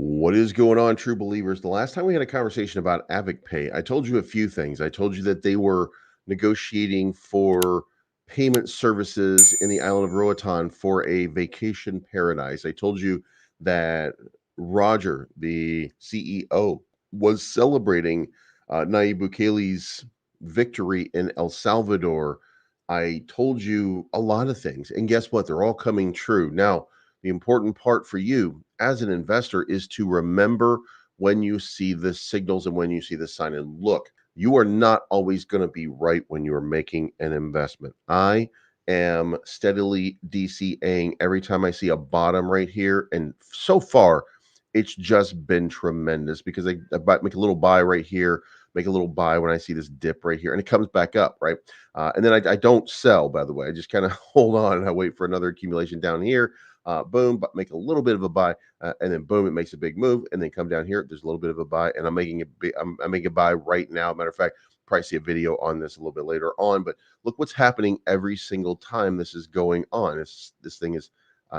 What is going on, true believers? The last time we had a conversation about AvidPay, I told you a few things. I told you that they were negotiating for payment services in the island of Roatan for a vacation paradise. I told you that Roger, the CEO, was celebrating Nayib Bukele's victory in El Salvador. I told you a lot of things. And guess what? They're all coming true. Now, the important part for you as an investor is to remember when you see the signals and when you see the sign. And look, you are not always going to be right when you are making an investment. I am steadily DCAing every time I see a bottom right here. And so far, it's just been tremendous because make a little buy right here, make a little buy when I see this dip right here, and it comes back up, right? And then I don't sell, by the way. I just kind of hold on and I wait for another accumulation down here. Boom, but make a little bit of a buy, and then boom, it makes a big move, and then come down here. There's a little bit of a buy, and I'm making I'm making a buy right now. Matter of fact, probably see a video on this a little bit later on. But look what's happening every single time this is going on. This thing is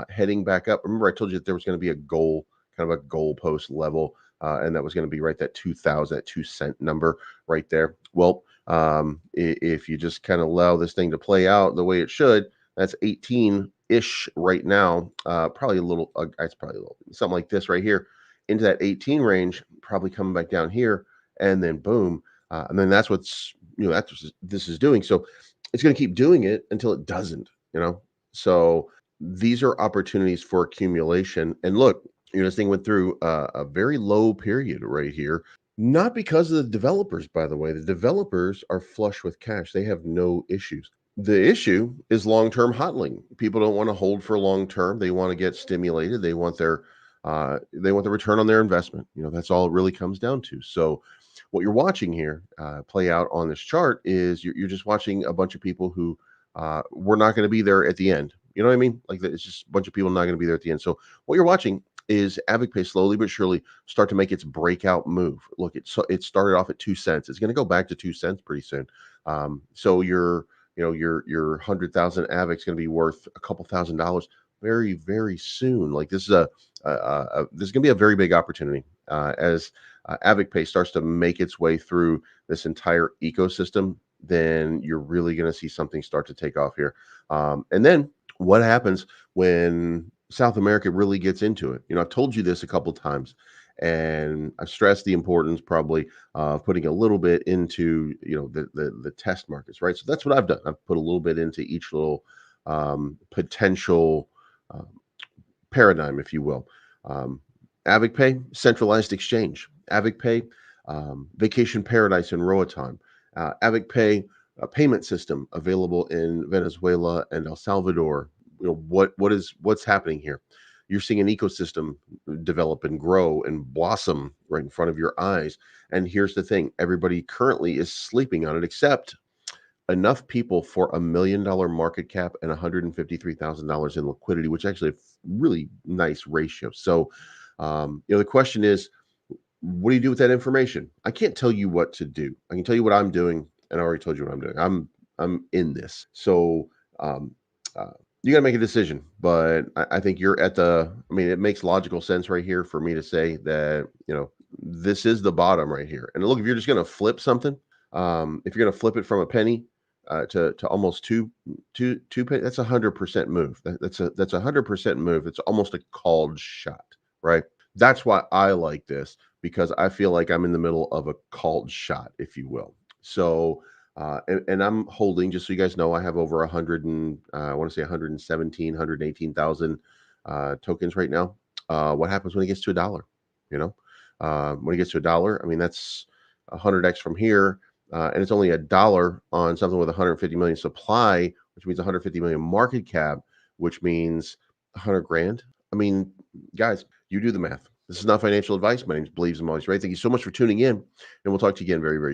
heading back up. Remember, I told you that there was going to be a goal, kind of a goalpost level, and that was going to be right that 2,000, that 2 cent number right there. Well, if you just kind of allow this thing to play out the way it should, that's 18-ish right now. Probably a little, it's probably a little something like this right here into that 18 range, probably coming back down here, and then boom. And then that's that's what this is doing. So it's going to keep doing it until it doesn't. So these are opportunities for accumulation. And look, this thing went through a very low period right here. Not because of the developers, by the way. The developers are flush with cash. They have no issues. The issue is long-term hodling. People don't want to hold for long term. They want to get stimulated. They want the return on their investment. That's all it really comes down to. So what you're watching here play out on this chart is you're just watching a bunch of people who were not going to be there at the end. You know what I mean? Like it's just a bunch of people not going to be there at the end. So what you're watching is AvidPay slowly but surely start to make its breakout move. Look, it started off at 2 cents. It's going to go back to 2 cents pretty soon. So your 100,000 AVIC's going to be worth a couple $1,000 very, very soon. Like this is this is going to be a very big opportunity as AvidPay starts to make its way through this entire ecosystem. Then you're really going to see something start to take off here. And then what happens when South America really gets into it? I've told you this a couple times, and I've stressed the importance probably of putting a little bit into the test markets, right? So that's what I've done. I've put a little bit into each little potential uh, paradigm, if you will. AvidPay, Centralized Exchange. AvidPay, Vacation Paradise in Roatan. AvidPay, a payment system available in Venezuela and El Salvador. What's happening here? You're seeing an ecosystem develop and grow and blossom right in front of your eyes. And here's the thing: everybody currently is sleeping on it, except enough people for $1 million market cap and $153,000 in liquidity, which actually a really nice ratio. So, the question is, what do you do with that information? I can't tell you what to do. I can tell you what I'm doing, and I already told you what I'm doing. I'm in this. So, um, uh, you got to make a decision. But I think you're at the. I mean, it makes logical sense right here for me to say that this is the bottom right here. And look, if you're just going to flip something, if you're going to flip it from a penny to almost two penny, that's 100% move. That's a 100% move. It's almost a called shot, right? That's why I like this, because I feel like I'm in the middle of a called shot, if you will. So, and I'm holding, just so you guys know, I have over 100 and I want to say 117, 118,000 tokens right now. What happens when it gets to $1? You know, when it gets to $1, I mean, that's 100x from here. And it's only $1 on something with 150 million supply, which means 150 million market cap, which means 100 grand. I mean, guys, you do the math. This is not financial advice. My name is Believes I'm Always Right. Thank you so much for tuning in, and we'll talk to you again very, very soon.